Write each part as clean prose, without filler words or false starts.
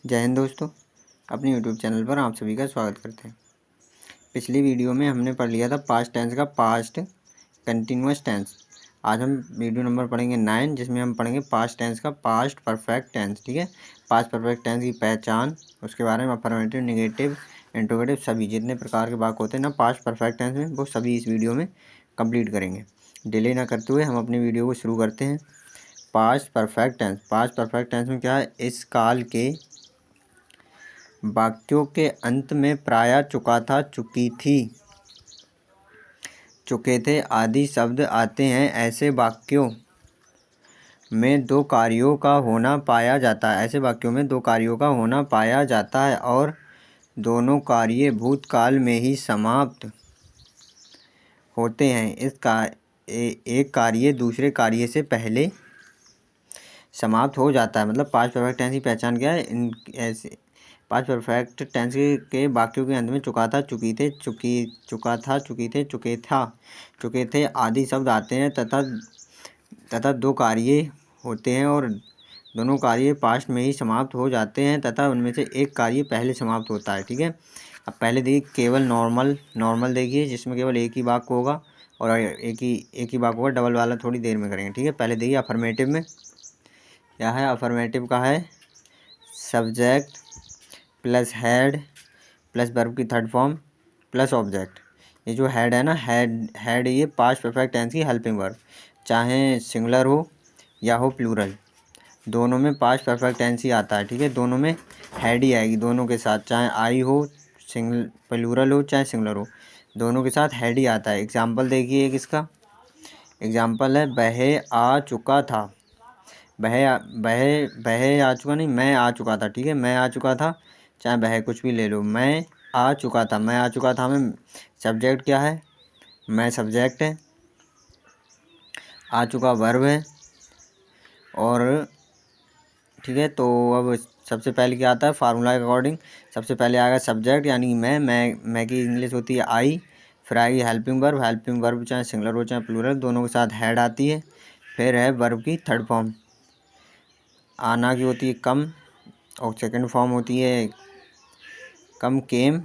जय हिंद दोस्तों, अपने यूट्यूब चैनल पर आप सभी का स्वागत करते हैं। पिछली वीडियो में हमने पढ़ लिया था पास्ट टेंस का पास्ट कंटिन्यूअस टेंस। आज हम वीडियो नंबर पढ़ेंगे 9, जिसमें हम पढ़ेंगे पास्ट टेंस का पास्ट परफेक्ट टेंस। ठीक है, पास्ट परफेक्ट टेंस की पहचान, उसके बारे में अफर्मेटिव, नेगेटिव, इंट्रोगेटिव, सभी जितने प्रकार के वाक्य होते हैं ना पास्ट परफेक्ट टेंस में, वो सभी इस वीडियो में कंप्लीट करेंगे। डिले ना करते हुए हम अपनी वीडियो को शुरू करते हैं। Past perfect tense. Past perfect tense में क्या है? इस काल के वाक्यों के अंत में प्रायः चुका था, चुकी थी, चुके थे आदि शब्द आते हैं। ऐसे वाक्यों में दो कार्यों का होना पाया जाता है। ऐसे वाक्यों में दो कार्यों का होना पाया जाता है और दोनों कार्य भूतकाल में ही समाप्त होते हैं। एक कार्य दूसरे कार्य से पहले समाप्त हो जाता है। मतलब पास्ट परफेक्ट टेंस की पहचान क्या है? इन ऐसे पास्ट परफेक्ट टेंस के वाक्यों के अंत में चुका था, चुकी थे, चुका था, चुकी थे, चुके थे आदि शब्द आते हैं तथा दो कार्य होते हैं और दोनों कार्य पास्ट में ही समाप्त हो जाते हैं तथा उनमें से एक कार्य पहले समाप्त होता है। ठीक है, अब पहले देखिए केवल नॉर्मल देखिए, जिसमें केवल एक ही वाक्य होगा और एक ही वाक्य होगा। डबल वाला थोड़ी देर में करेंगे। ठीक है, पहले देखिए अफर्मेटिव में क्या है। अफर्मेटिव का है subject plus had plus verb की थर्ड फॉर्म प्लस ऑब्जेक्ट। ये जो हेड है ना, हेड ये पास्ट परफेक्ट टेंस की हेल्पिंग वर्ब, चाहे सिंगुलर हो या हो प्लूरल, दोनों में पास्ट परफेक्ट टेंस ही आता है। ठीक है, दोनों में हेड ही आएगी, दोनों के साथ, चाहे आई हो, प्लूरल हो चाहे सिंगुलर हो, दोनों के साथ हेड ही आता है। एग्जाम्पल देखिए, एक इसका एग्जाम्पल है बहे आ चुका था। बहे आ चुका नहीं, मैं आ चुका था। ठीक है, मैं आ चुका था, चाहे बहे कुछ भी ले लो, मैं आ चुका था। मैं आ चुका था में सब्जेक्ट क्या है? मैं सब्जेक्ट है, आ चुका वर्ब है। और ठीक है, तो अब सबसे पहले क्या आता है? फार्मूला के अकॉर्डिंग सबसे पहले आएगा सब्जेक्ट यानी मैं की इंग्लिश होती है आई, फिर आएगी हेल्पिंग वर्ब चाहे सिंगुलर हो चाहे प्लूरल, दोनों के साथ हेड आती है। फिर है वर्ब की थर्ड फॉर्म, आना की होती है कम, और सेकंड फॉर्म होती है कम, केम,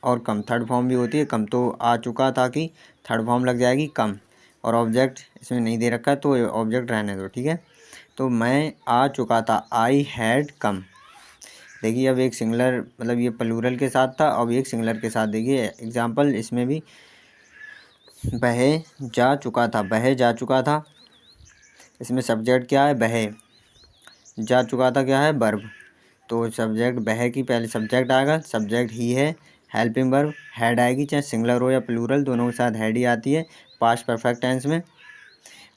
और कम थर्ड फॉर्म भी होती है कम। तो आ चुका था कि थर्ड फॉर्म लग जाएगी कम, और ऑब्जेक्ट इसमें नहीं दे रखा है तो ऑब्जेक्ट रहने दो। ठीक है, तो मैं आ चुका था, आई हैड कम। देखिए अब एक सिंगुलर, मतलब ये प्लूरल के साथ था, अब एक सिंगुलर के साथ। देखिए एग्जाम्पल इसमें भी बहे जा चुका था, बहे जा चुका था, इसमें सब्जेक्ट क्या है? बहे, जा चुका था क्या है? वर्ब। तो सब्जेक्ट बहे की पहले सब्जेक्ट आएगा, सब्जेक्ट ही है, हेल्पिंग वर्ब हेड आएगी, चाहे सिंगुलर हो या प्लूरल, दोनों के साथ हेड ही आती है पास्ट परफेक्ट टेंस में।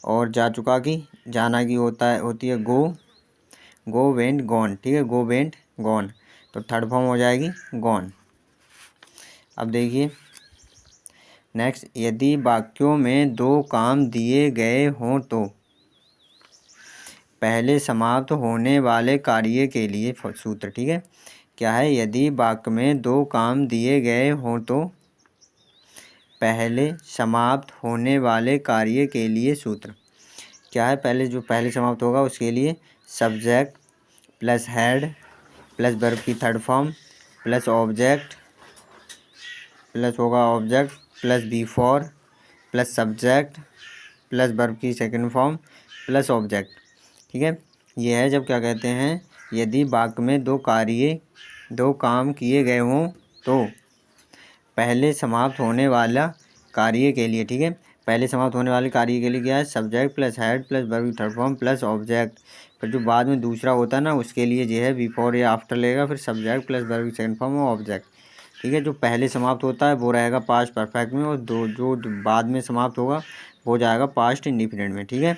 और जा चुका की, जाना की होती है गो वेंट गॉन। ठीक है, गो वेंट गॉन, तो थर्ड फॉर्म हो जाएगी गॉन। अब देखिए नेक्स्ट, यदि वाक्यों में दो काम दिए गए हों तो पहले समाप्त होने वाले कार्य के लिए सूत्र। ठीक है, क्या है? यदि वाक्य में दो काम दिए गए हों तो पहले समाप्त होने वाले कार्य के लिए सूत्र क्या है? पहले समाप्त होगा उसके लिए subject plus had plus verb की third form plus object, plus होगा object plus before plus subject plus verb की सेकंड फॉर्म प्लस ऑब्जेक्ट। ठीक है, ये है जब क्या कहते हैं, यदि वाक्य में दो काम किए गए हों तो पहले समाप्त होने वाला कार्य के लिए। ठीक है, पहले समाप्त होने वाले कार्य के लिए क्या है? Subject plus had plus verb की थर्ड फॉर्म प्लस ऑब्जेक्ट। फिर जो बाद में दूसरा होता है ना, उसके लिए जो है बिफोर या आफ्टर लेगा, फिर सब्जेक्ट प्लस वर्ब की सेकंड फॉर्म और ऑब्जेक्ट। ठीक है, जो पहले समाप्त होता है वो रहेगा पास्ट परफेक्ट में, और जो बाद में समाप्त होगा वो जाएगा पास्ट इंडिफिनिट में। ठीक है,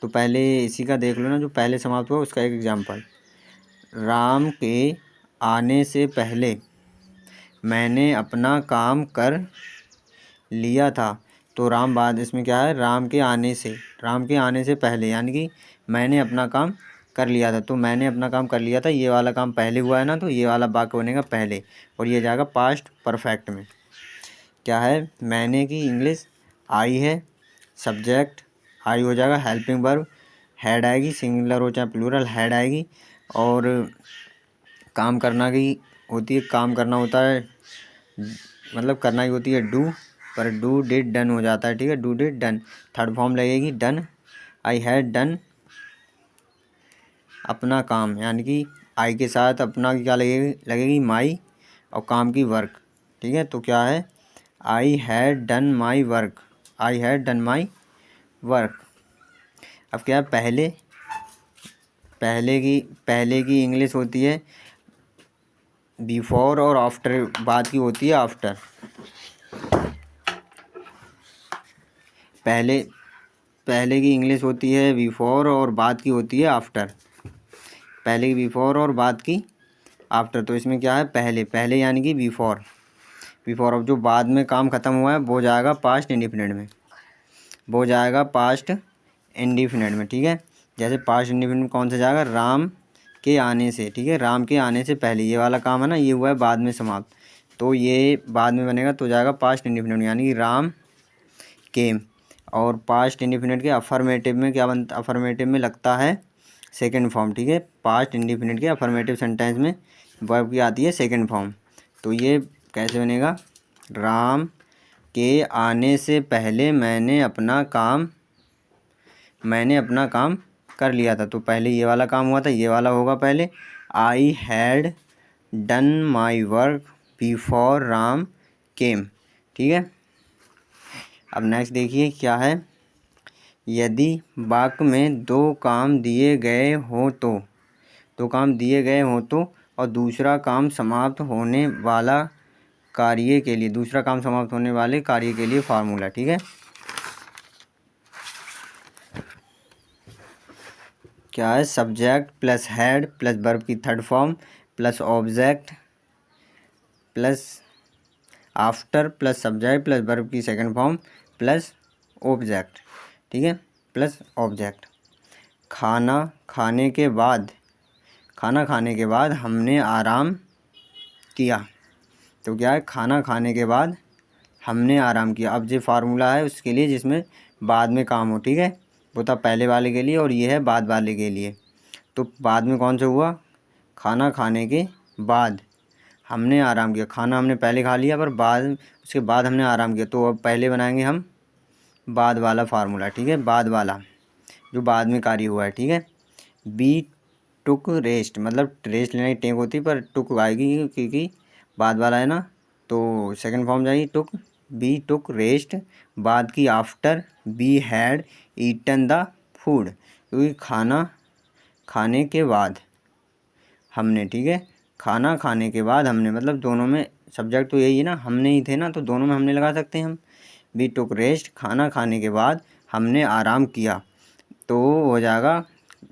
तो पहले इसी का देख लो ना, जो पहले समाप्त हुआ उसका एक एग्जाम्पल, राम के आने से पहले मैंने अपना काम कर लिया था। तो राम बाद इसमें क्या है? राम के आने से पहले, यानी कि मैंने अपना काम कर लिया था। तो मैंने अपना काम कर लिया था, ये वाला काम पहले हुआ है ना, तो ये वाला वाक्य बनेगा पहले, और ये जाएगा पास्ट परफेक्ट में। क्या है? मैंने की इंग्लिश आई है, सब्जेक्ट आई हो जाएगा, हेल्पिंग वर्ब हेड आएगी, सिंगुलर हो चाहे प्लूरल हेड आएगी, और काम करना की होती है, काम करना होता है, मतलब करना ही होती है डू, पर डू डिड डन हो जाता है, ठीक है, do did done. Third form लगेगी डन, आई हैड डन अपना काम, यानी कि आई के साथ अपना की क्या लगेगी माई, और काम की वर्क, ठीक है। तो क्या है, आई had done my work, I had done my work. अब क्या है, पहले की इंग्लिश होती है बिफोर, और आफ्टर बाद की होती है आफ्टर। पहले की इंग्लिश होती है बिफोर और बाद की होती है आफ्टर, पहले की बिफोर और बाद की आफ्टर। तो इसमें क्या है, पहले यानी कि बिफोर, अब जो बाद में काम ख़त्म हुआ है वो जाएगा पास्ट इंडिफिनिट में, वो जाएगा पास्ट इंडिफिनिट में, ठीक है। जैसे पास्ट इंडिफिनिट में कौन सा जाएगा, राम के आने से, ठीक है, राम के आने से पहले ये वाला काम है ना, ये हुआ है बाद में समाप्त, तो ये बाद में बनेगा तो जाएगा पास्ट इंडिफिनिट, यानी कि राम केम। और पास्ट इंडिफिनिट के अफर्मेटिव में क्या बनता, अफर्मेटिव में लगता है सेकंड फॉर्म, ठीक है। पास्ट इंडिफिनिट के अफर्मेटिव सेंटेंस में वर्ब की आती है सेकंड फॉर्म। तो ये कैसे बनेगा, राम के आने से पहले मैंने अपना काम कर लिया था। तो पहले ये वाला काम हुआ था, ये वाला होगा पहले, I had done my work before Ram came, ठीक है। अब नेक्स्ट देखिए क्या है, यदि वाक्य में दो काम दिए गए हों तो और दूसरा काम समाप्त होने वाले कार्य के लिए फार्मूला, ठीक है। क्या है, subject plus had plus verb की third form plus object plus after plus subject plus verb की सेकंड फॉर्म प्लस ऑब्जेक्ट, ठीक है, प्लस ऑब्जेक्ट। खाना खाने के बाद हमने आराम किया। तो क्या है, खाना खाने के बाद हमने आराम किया। अब ये फार्मूला है उसके लिए जिसमें बाद में काम हो, ठीक है, वो था पहले वाले के लिए और ये है बाद वाले के लिए। तो बाद में कौन सा हुआ, खाना खाने के बाद हमने आराम किया, खाना हमने पहले खा लिया पर उसके बाद हमने आराम किया। तो अब पहले बनाएंगे हम बाद वाला फार्मूला, ठीक है, बाद वाला जो बाद में कार्य हुआ है, ठीक है। बी टुक रेस्ट, मतलब रेस्ट लेना की टेक होती है पर टुक आएगी क्योंकि बाद वाला है ना, तो सेकंड फॉर्म जाएगी टुक, बी टुक रेस्ट, बाद की after, we had eaten the food, क्योंकि खाना खाने के बाद हमने, ठीक है, खाना खाने के बाद हमने, मतलब दोनों में सब्जेक्ट तो यही है ना, हमने ही थे ना, तो दोनों में हमने लगा सकते हैं हम। बी टुक रेस्ट, खाना खाने के बाद हमने आराम किया, तो हो जाएगा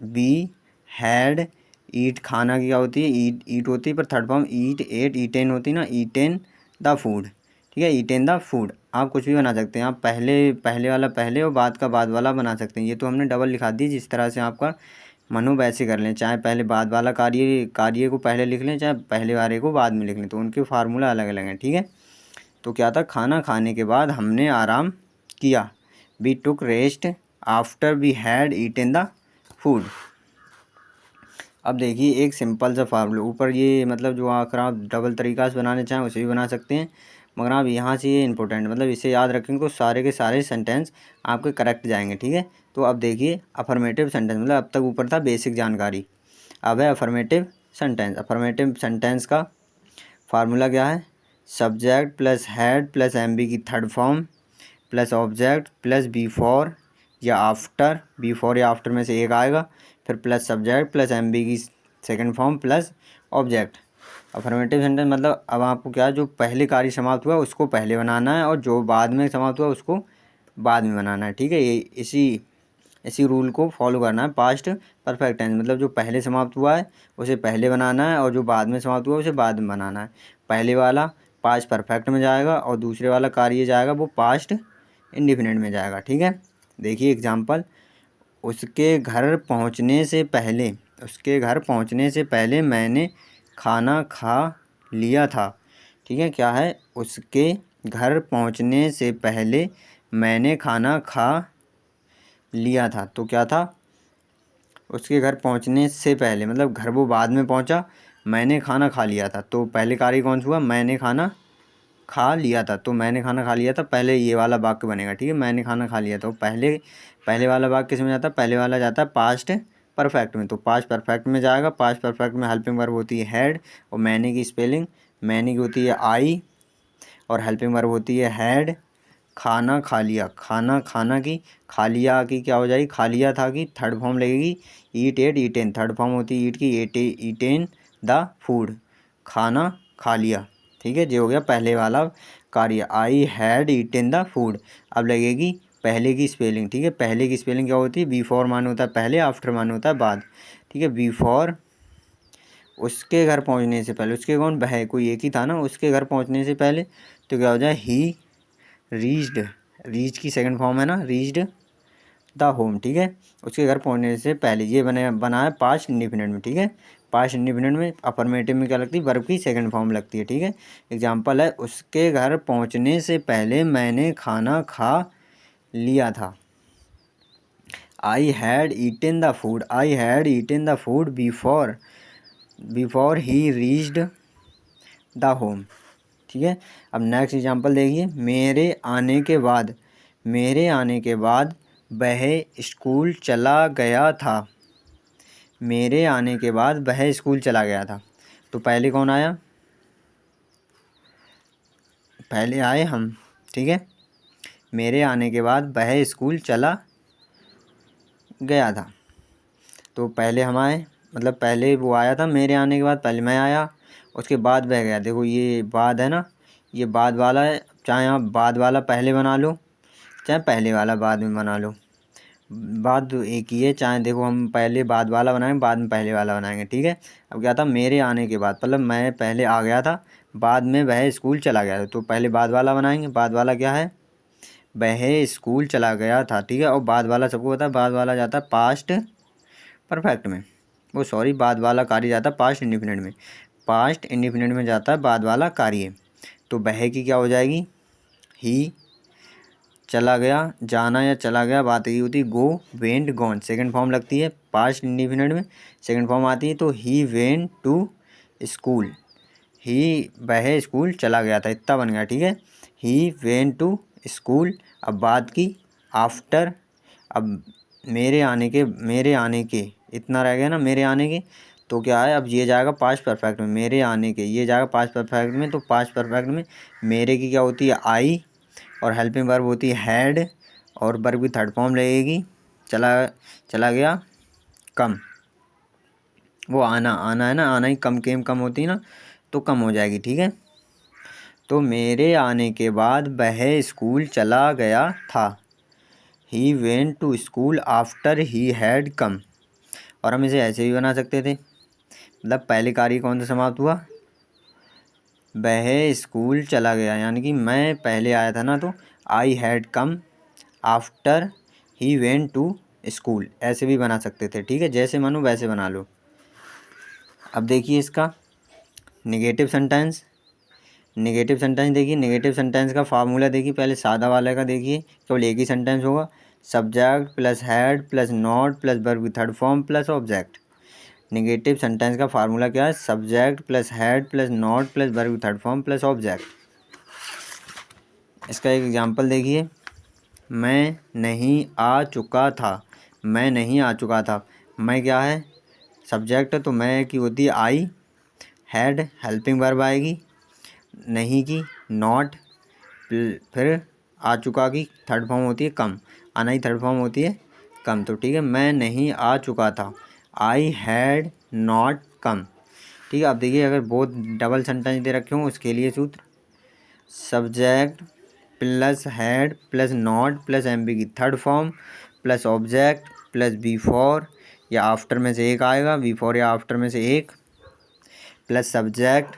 बी हैड ईट, खाना की क्या होती है, ईट होती है पर थर्ड फॉर्म ईट, एट, ईटेन होती है ना, ईटेन द फूड, ठीक है, ईटेन द फूड। आप कुछ भी बना सकते हैं, आप पहले वाला पहले और बाद का बाद वाला बना सकते हैं। ये तो हमने डबल लिखा दी, जिस तरह से आपका मन हो वैसे कर लें, चाहे पहले बाद वाला कार्य को पहले लिख लें, चाहे पहले वाले को बाद में लिख लें, तो उनके फार्मूला अलग अलग हैं, ठीक है। तो क्या था, खाना खाने के बाद हमने आराम किया, we took rest after we had eaten the food. अब देखिए एक सिंपल सा फार्मूला, ऊपर ये मतलब जो अगर आप डबल तरीका से बनाने चाहें उसे भी बना सकते हैं, मगर आप यहाँ से ये इंपॉर्टेंट, मतलब इसे याद रखेंगे तो सारे के सारे सेंटेंस आपके करेक्ट जाएंगे, ठीक है। तो अब देखिए अफर्मेटिव सेंटेंस, मतलब अब तक ऊपर था बेसिक जानकारी, अब है अफर्मेटिव सेंटेंस। अफर्मेटिव सेंटेंस का फार्मूला क्या है, subject plus had plus M B की third form plus object plus before या आफ्टर में से एक आएगा, फिर plus subject plus M B की second form plus object. Affirmative sentence मतलब अब आपको क्या, जो पहले कार्य समाप्त हुआ उसको पहले बनाना है और जो बाद में समाप्त हुआ उसको बाद में बनाना है, ठीक है। ये इसी रूल को फॉलो करना है। पास्ट परफेक्ट टेंस मतलब जो पहले समाप्त हुआ है उसे पहले बनाना है और जो बाद में समाप्त हुआ है उसे बाद में बनाना है। पहले वाला पास्ट परफेक्ट में जाएगा और दूसरे वाला कार्य जाएगा वो पास्ट इंडिफिनिट में जाएगा, ठीक है। देखिए एग्जाम्पल, उसके घर पहुंचने से पहले मैंने खाना खा लिया था, ठीक है। क्या है, उसके घर पहुंचने से पहले मैंने खाना खा लिया था। तो क्या था, उसके घर पहुंचने से पहले मतलब घर वो बाद में पहुंचा, मैंने खाना खा लिया था। तो पहले कार्य कौन सा हुआ, मैंने खाना खा लिया था। तो मैंने खाना खा लिया था, पहले ये वाला वाक्य बनेगा, ठीक है। मैंने खाना खा लिया था, पहले वाला वाक्य किस में जाता है, पहले वाला जाता है पास्ट परफेक्ट में। तो पास्ट परफेक्ट में जाएगा। पास्ट परफेक्ट में हेल्पिंग वर्ब होती है हैड, और मैंने की स्पेलिंग मैंने की होती है आई, और हेल्पिंग वर्ब होती है हैड। खाना खा लिया, खाना की खा लिया की क्या हो जाएगी, खा लिया था की थर्ड फॉर्म लगेगी ईट एट ईटेन। थर्ड फॉर्म होती है ईट की, ईटेन द फूड, खाना खा लिया, ठीक है। ये हो गया पहले वाला कार्य, I had eaten the food. अब लगेगी पहले की स्पेलिंग, ठीक है। पहले की स्पेलिंग क्या होती है, बिफोर मान होता है पहले, आफ्टर मान होता है बाद, ठीक है। बिफोर, उसके घर पहुंचने से पहले, उसके कौन, वह, कोई एक ही था ना, उसके घर पहुंचने से पहले। तो क्या हो जाए, ही रीच्ड, रीच की सेकंड फॉर्म है ना, रीच्ड द होम, ठीक है। उसके घर पहुंचने से पहले, ये बना है पास्ट इंडिफिनिट में, ठीक है। पास्ट इंडिफिनिट में अफर्मेटिव में क्या लगती है, वर्ब की सेकंड फॉर्म लगती है, ठीक है। एग्जाम्पल है, उसके घर पहुंचने से पहले मैंने खाना खा लिया था। I had eaten the food, I had eaten the food before he reached the home, ठीक है। अब नेक्स्ट एग्जांपल देखिए, मेरे आने के बाद वह स्कूल चला गया था। मेरे आने के बाद वह स्कूल चला गया था। तो पहले कौन आया, पहले आए हम, ठीक है। मेरे आने के बाद वह स्कूल चला गया था। तो पहले हम आए, मतलब पहले वो आया था, मेरे आने के बाद पहले मैं आया, उसके बाद वह गया। देखो ये बाद है ना, ये बाद वाला है, चाहे आप बाद वाला पहले बना लो, चाहे पहले वाला बाद में बना लो, बात तो एक ही है। चाहे देखो हम पहले बाद वाला बनाएंगे, बाद में पहले वाला बनाएंगे, ठीक है। अब क्या था, मेरे आने के बाद, मतलब मैं पहले आ गया था, बाद में वह स्कूल चला गया था। तो पहले बाद वाला बनाएंगे, बाद वाला क्या है, वह स्कूल चला गया था, ठीक है। और बाद वाला सबको पता है, बाद वाला जाता है पास्ट परफेक्ट में, वो सॉरी, बाद वाला कार्य जाता है पास्ट इंडिफिनिट में, पास्ट इंडिफिनिट में जाता है बाद वाला कार्य। तो वह की क्या हो जाएगी, ही, चला गया, जाना या चला गया, बात यही होती है गो, वेंट, गॉन, सेकंड फॉर्म लगती है पास्ट इंडिफिनिट में, सेकंड फॉर्म आती है। तो ही वेंट टू स्कूल, ही, वह स्कूल चला गया था, इतना बन गया, ठीक है। He went to school. अब बात की आफ्टर, अब मेरे आने के इतना रह गया ना, मेरे आने के। तो क्या है, अब ये जाएगा पास्ट परफेक्ट में, मेरे आने के, ये जाएगा पास्ट परफेक्ट में। तो पास्ट परफेक्ट में मेरे की क्या होती है, आई, और हेल्पिंग वर्ब होती है हैड, और वर्ब की थर्ड फॉर्म लगेगी चला गया, कम, वो आना है ना, आना ही कम, केम कम होती है ना, तो कम हो जाएगी, ठीक है। तो मेरे आने के बाद वह स्कूल चला गया था। He went to school after he had come. और हम इसे ऐसे भी बना सकते थे, मतलब पहले कार्य कौन सा समाप्त हुआ, वह स्कूल चला गया, यानी कि मैं पहले आया था ना, तो I had come after he went to school, ऐसे भी बना सकते थे, ठीक है। जैसे मानो वैसे बना लो। अब देखिए इसका नेगेटिव सेंटेंस, देखिए, नेगेटिव सेंटेंस का फार्मूला देखिए, पहले सादा वाले का देखिए, केवल एक ही सेंटेंस होगा, subject plus had plus not plus verb की third form plus object. Negative sentence का फार्मूला क्या है, subject plus had plus not plus verb की थर्ड फॉर्म प्लस ऑब्जेक्ट। इसका एक एग्जांपल देखिए, मैं नहीं आ चुका था, मैं नहीं आ चुका था, मैं क्या है, सब्जेक्ट, तो मैं की होती है आई, हैड हेल्पिंग वर्ब आएगी, नहीं की नॉट, फिर आ चुका की थर्ड फॉर्म होती है कम, आना ही थर्ड फॉर्म होती है कम। तो ठीक है, मैं नहीं आ चुका था, आई हैड नॉट कम, ठीक है। अब देखिए, अगर बहुत डबल सेंटेंस दे रखे हों, उसके लिए सूत्र, subject plus had plus not plus M B की third form plus object plus before या आफ्टर में से एक आएगा, बिफोर या आफ्टर में से एक, plus subject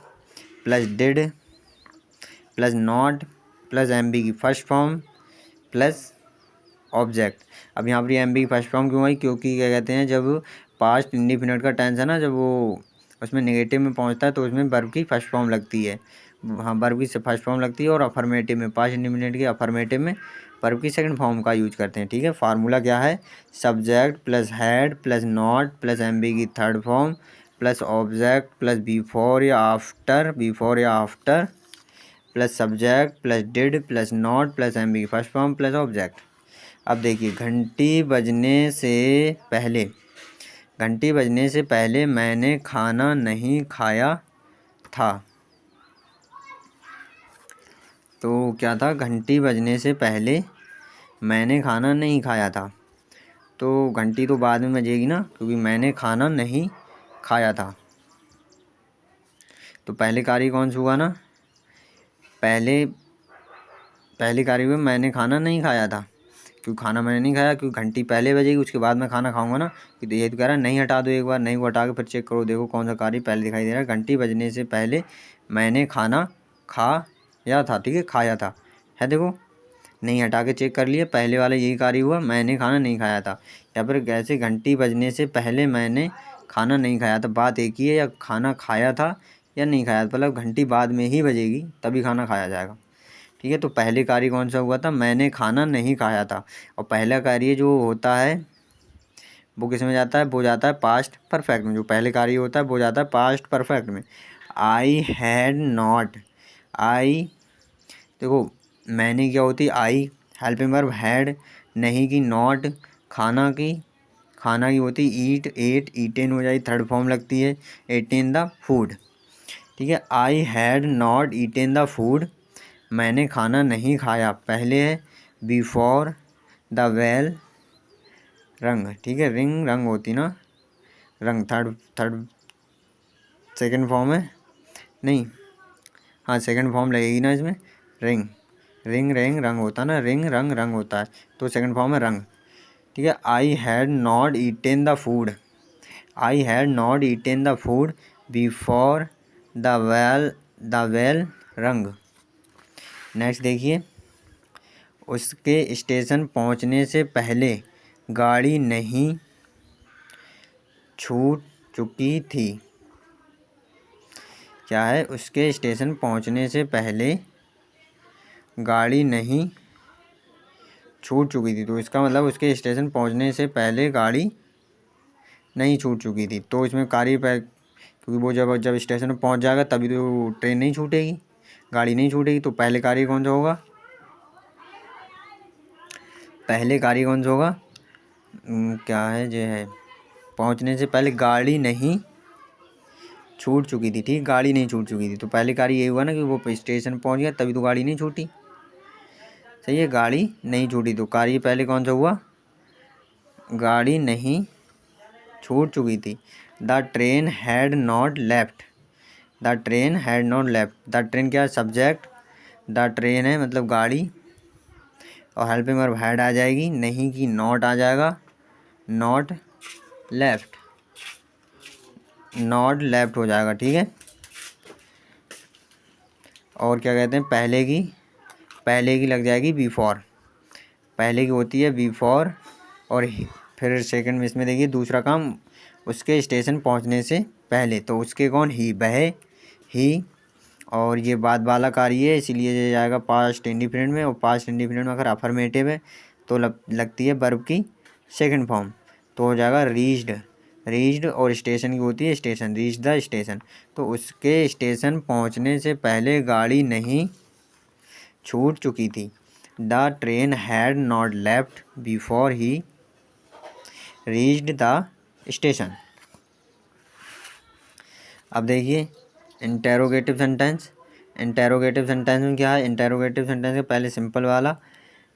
plus did plus not plus M B की फर्स्ट फॉर्म प्लस ऑब्जेक्ट। अब यहाँ पर एम बी की फर्स्ट फॉर्म क्यों आई, क्योंकि क्या कहते हैं, जब पास्ट इंडिफिनिट का टेंस है ना, जब वो उसमें नेगेटिव में पहुँचता है तो उसमें वर्ब की फर्स्ट फॉर्म लगती है, हाँ वर्ब की फर्स्ट फॉर्म लगती है, और अफर्मेटिव में, पास्ट इंडिफिनिट के अफर्मेटिव में वर्ब की सेकंड फॉर्म का यूज करते हैं, ठीक है। फार्मूला क्या है, subject plus had plus not plus M B की third form plus object plus before या after plus subject plus did plus not plus M B first form plus object. अब देखिए घंटी बजने से पहले मैंने खाना नहीं खाया था। तो क्या था, घंटी बजने से पहले मैंने खाना नहीं खाया था। तो घंटी तो बाद में बजेगी ना, क्योंकि मैंने खाना नहीं खाया था। तो पहले कार्य कौन सा हुआ ना, पहले कार्य में मैंने खाना नहीं खाया था, क्योंकि खाना मैंने नहीं खाया, क्योंकि घंटी पहले बजेगी उसके बाद मैं खाना खाऊंगा ना। तो ये तो कह रहा है नहीं हटा दो, एक बार नहीं को हटा के फिर चेक करो, देखो कौन सा कार्य पहले दिखाई दे रहा है। घंटी बजने से पहले मैंने खाना खाया था, ठीक है, खाया था है। देखो नहीं हटा के चेक कर लिए, पहले वाला यही कार्य हुआ, मैंने खाना नहीं खाया था। या फिर कैसे घंटी बजने से पहले मैंने खाना नहीं खाया था, बात एक ही है, या खाना खाया था या नहीं खाया, मतलब घंटी बाद में ही बजेगी तभी खाना खाया जाएगा, ठीक है। तो पहले कार्य कौन सा हुआ था, मैंने खाना नहीं खाया था। और पहला कार्य जो होता है वो किस में जाता है, वो जाता है पास्ट परफेक्ट में। जो पहले कार्य होता है वो जाता है पास्ट परफेक्ट में। आई हैड नॉट, आई देखो मैंने क्या होती, आई हेल्पिंग वर्ब, हैड नहीं की, नॉट खाना की होती, ईट एट ईटेन हो जाएगी, थर्ड फॉर्म लगती है, एटेन द फूड, ठीक है। I had not eaten the food, मैंने खाना नहीं खाया, पहले है बिफोर द वेल रंग, ठीक है, रिंग रंग होती ना, रंग थर्ड सेकंड फॉर्म है, नहीं हाँ सेकंड फॉर्म लगेगी ना इसमें, रिंग रिंग रंग होता ना, रिंग रंग होता है, तो सेकंड फॉर्म है रंग, ठीक है। I had not eaten the food, I had not eaten the food before the well रंग। नेक्स्ट देखिए, उसके स्टेशन पहुंचने से पहले गाड़ी नहीं छूट चुकी थी। क्या है, उसके स्टेशन पहुंचने से पहले गाड़ी नहीं छूट चुकी थी। तो इसका मतलब उसके स्टेशन पहुंचने से पहले गाड़ी नहीं छूट चुकी थी। तो इसमें कार्य क्योंकि वो जब स्टेशन पर पहुंच जाएगा तभी तो ट्रेन नहीं छूटेगी, गाड़ी नहीं छूटेगी। तो पहले कार्य कौन सा होगा, पहले कार्य कौन सा होगा, क्या है जो है, पहुंचने से पहले गाड़ी नहीं छूट चुकी थी, ठीक, गाड़ी नहीं छूट चुकी थी। तो पहले कार्य ये हुआ ना कि वो स्टेशन पहुंच गया तभी तो गाड़ी नहीं छूटी, सही है, गाड़ी नहीं छूटी। तो कार्य पहले कौन सा हुआ, गाड़ी नहीं छूट चुकी थी। The train had not left, the train had not left, the train क्या है, सब्जेक्ट, द ट्रेन है मतलब गाड़ी, और हेल्पिंग वर्ब हैड आ जाएगी, नहीं की नॉट आ जाएगा, नॉट लेफ्ट हो जाएगा, ठीक है। और क्या कहते हैं, पहले की लग जाएगी बिफोर, पहले की होती है बिफोर, और फिर सेकंड में इसमें देखिए दूसरा काम उसके स्टेशन पहुंचने से पहले, तो उसके कौन, ही, और ये बाद वाला कार्य है इसीलिए ये जाएगा पास्ट इंडिफिनिट में। और पास्ट इंडिफिनिट में अगर अफर्मेटिव है तो लगती है वर्ब की सेकंड फॉर्म, तो हो जाएगा रीच्ड, और स्टेशन की होती है स्टेशन, रीच द स्टेशन। तो उसके स्टेशन पहुंचने से पहले गाड़ी नहीं छूट चुकी थी। The train had not left before he reached the station. अब देखिए इंटेरोगेटिव सेंटेंस, इंटेरोगेटिव सेंटेंस में क्या है, इंटेरोगेटिव सेंटेंस के पहले सिंपल वाला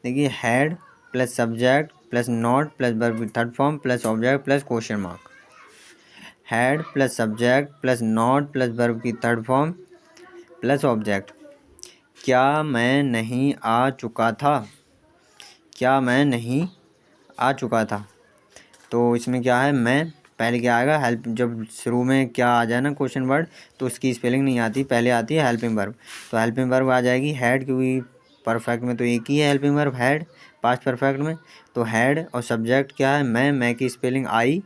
देखिए, had plus subject plus not plus verb third form plus object plus question mark, had plus subject plus not plus verb की थर्ड फॉर्म प्लस ऑब्जेक्ट। क्या मैं नहीं आ चुका था, क्या मैं नहीं आ चुका था। तो इसमें क्या है, मैं पहले क्या आएगा, हेल्प, जब शुरू में क्या आ जाए ना क्वेश्चन वर्ड तो उसकी स्पेलिंग नहीं आती, पहले आती है हेल्पिंग वर्ब। तो हेल्पिंग वर्ब आ जाएगी हैड, क्योंकि परफेक्ट में तो एक ही है helping verb had, past perfect में। तो हैड और सब्जेक्ट क्या है, मैं की स्पेलिंग आई,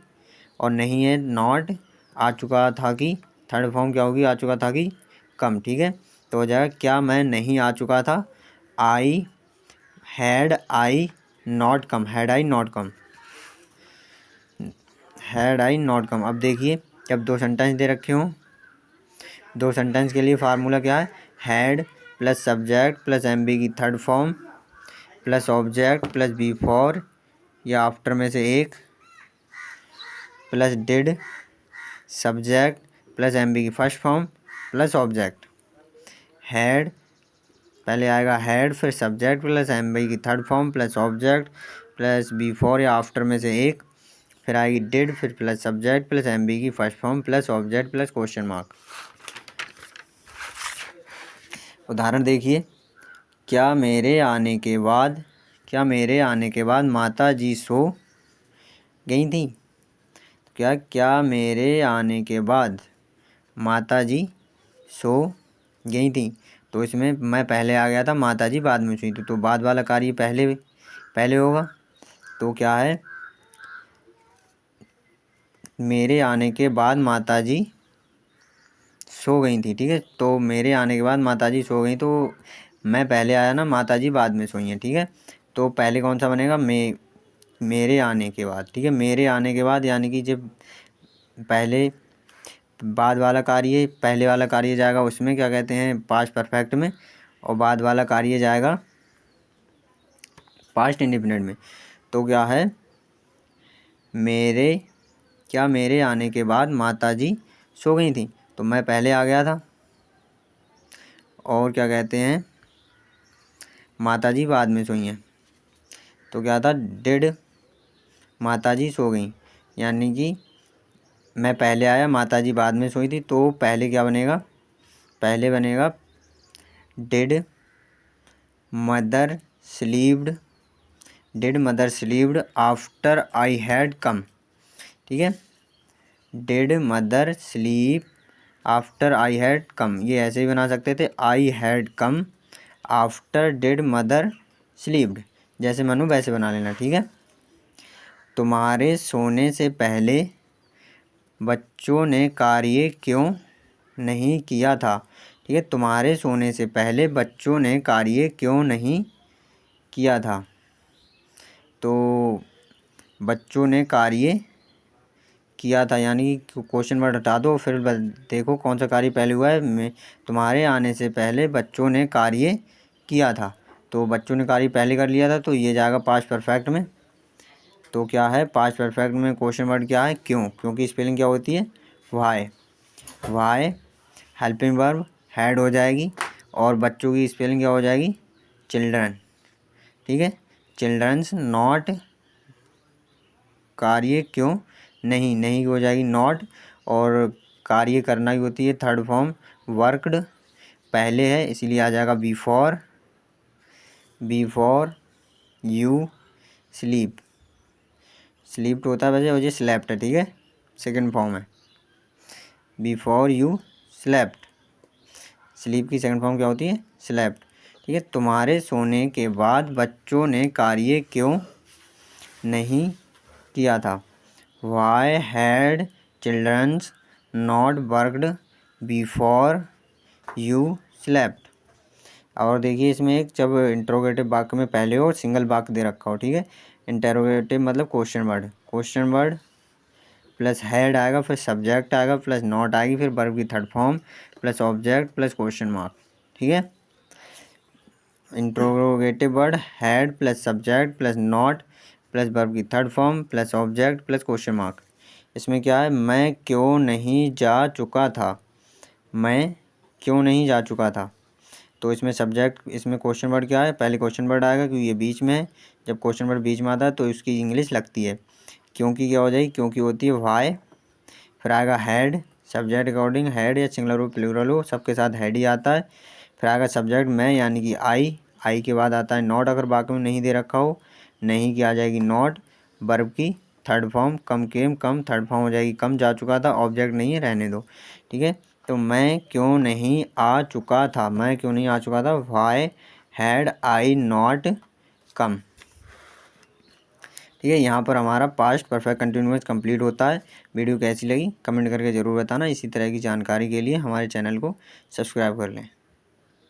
और नहीं है नॉट, आ चुका था कि थर्ड फॉर्म क्या होगी, आ चुका था कि कम, ठीक है। तो हो जाएगा क्या मैं नहीं आ चुका था, I had I not come, had I not come, had I not कम। अब देखिए जब दो सेंटेंस दे रखे हों, दो सेंटेंस के लिए फार्मूला क्या है, had plus subject plus M B की third form plus object plus before या आफ्टर में से एक plus did subject plus M B की first form plus object. Had पहले आएगा हैड, फिर सब्जेक्ट प्लस एम बी की third form plus object plus before या आफ्टर में से एक, फिर आएगी डिड, फिर plus subject plus M B की first form plus object plus question mark. उदाहरण देखिए, क्या मेरे आने के बाद माता जी सो गई थी। क्या मेरे आने के बाद माता जी सो गई थी, तो इसमें मैं पहले आ गया था, माता जी बाद में सोई थी, तो बाद वाला कार्य पहले होगा। तो क्या है, मेरे आने के बाद माता जी सो गई थी। ठीक है, तो मेरे आने के बाद माता जी सो गई, तो मैं पहले आया ना, माता जी बाद में सोई हैं। ठीक है, तो पहले कौन सा बनेगा, मेरे आने के बाद। ठीक है, मेरे आने के बाद यानी कि जब पहले बाद वाला कार्य पहले वाला कार्य जाएगा उसमें क्या कहते हैं, पास्ट परफेक्ट में, और बाद वाला कार्य जाएगा पास्ट इंडिफिनिट में। तो क्या है, मेरे आने के बाद माता जी सो गई थी, तो मैं पहले आ गया था, और क्या कहते हैं, माता जी बाद में सोई हैं, तो क्या था, डिड माता जी सो गई, यानी कि मैं पहले आया, माता जी बाद में सोई थी, तो पहले क्या बनेगा, पहले बनेगा did mother slept after I had कम। ठीक है, did mother sleep after I had कम, ये ऐसे ही बना सकते थे, आई had come after did mother slept, जैसे मनु वैसे बना लेना। ठीक है, तुम्हारे सोने से पहले बच्चों ने कार्य क्यों नहीं किया था। ठीक है, तुम्हारे सोने से पहले बच्चों ने कार्य क्यों नहीं किया था, तो बच्चों ने कार्य किया था, यानी कि क्वेश्चन वर्ड हटा दो, फिर देखो कौन सा कार्य पहले हुआ है, तुम्हारे आने से पहले बच्चों ने कार्य किया था, तो बच्चों ने कार्य पहले कर लिया था, तो ये जाएगा पास्ट परफेक्ट में। तो क्या है, पास्ट परफेक्ट में क्वेश्चन वर्ड क्या है, क्यों, क्योंकि स्पेलिंग क्या होती है, वाई हेल्पिंग वर्ब हैड हो जाएगी, और बच्चों की स्पेलिंग क्या हो जाएगी, चिल्ड्रन। ठीक है, चिल्ड्रंस, नॉट कार्य क्यों नहीं हो जाएगी नॉट, और कार्य करना ही होती है थर्ड फॉर्म, वर्कड पहले है इसीलिए आ जाएगा बिफोर यू स्लीप्ड होता है वैसे, वजह स्लेप्ट है। ठीक है, सेकंड फॉर्म है, बिफोर यू स्लेप्ट, स्लीप की सेकंड फॉर्म क्या होती है, स्लेप्ट। ठीक है, तुम्हारे सोने के बाद बच्चों ने कार्य क्यों नहीं किया था, why had childrens not worked before you slept. और देखिए इसमें एक जब इंटरोगेटिव वाक्य में पहले हो सिंगल वाक्य दे रखा हो। ठीक है, इंटरोगेटिव मतलब क्वेश्चन वर्ड प्लस हैड आएगा, फिर सब्जेक्ट आएगा प्लस नॉट आएगी, फिर वर्ब की third form plus object plus question mark. ठीक है, interrogative word had plus subject plus not plus verb की third form plus object plus question mark. इसमें क्या है, मैं क्यों नहीं जा चुका था, तो इसमें सब्जेक्ट, इसमें क्वेश्चन वर्ड क्या है, पहले क्वेश्चन वर्ड आएगा क्योंकि ये बीच में है, जब क्वेश्चन वर्ड बीच में आता है तो इसकी इंग्लिश लगती है, क्योंकि क्या हो जाएगी, क्योंकि होती है वाई, फिर आएगा हैड, सब्जेक्ट अकॉर्डिंग हैड या सिंगुलर हो प्लूरल हो सबके साथ हैड ही आता है, फिर आएगा सब्जेक्ट मैं यानी कि आई के बाद आता है नॉट, अगर बाकी में नहीं दे रखा हो, नहीं की आ जाएगी नॉट, वर्ब की third form come third form हो जाएगी कम जा चुका था, ऑब्जेक्ट नहीं है रहने दो। ठीक है, तो मैं क्यों नहीं आ चुका था, why had I not come. ठीक है, यहाँ पर हमारा पास्ट परफेक्ट कंटिन्यूअस कंप्लीट होता है। वीडियो कैसी लगी कमेंट करके ज़रूर बताना। इसी तरह की जानकारी के लिए हमारे चैनल को सब्सक्राइब कर लें।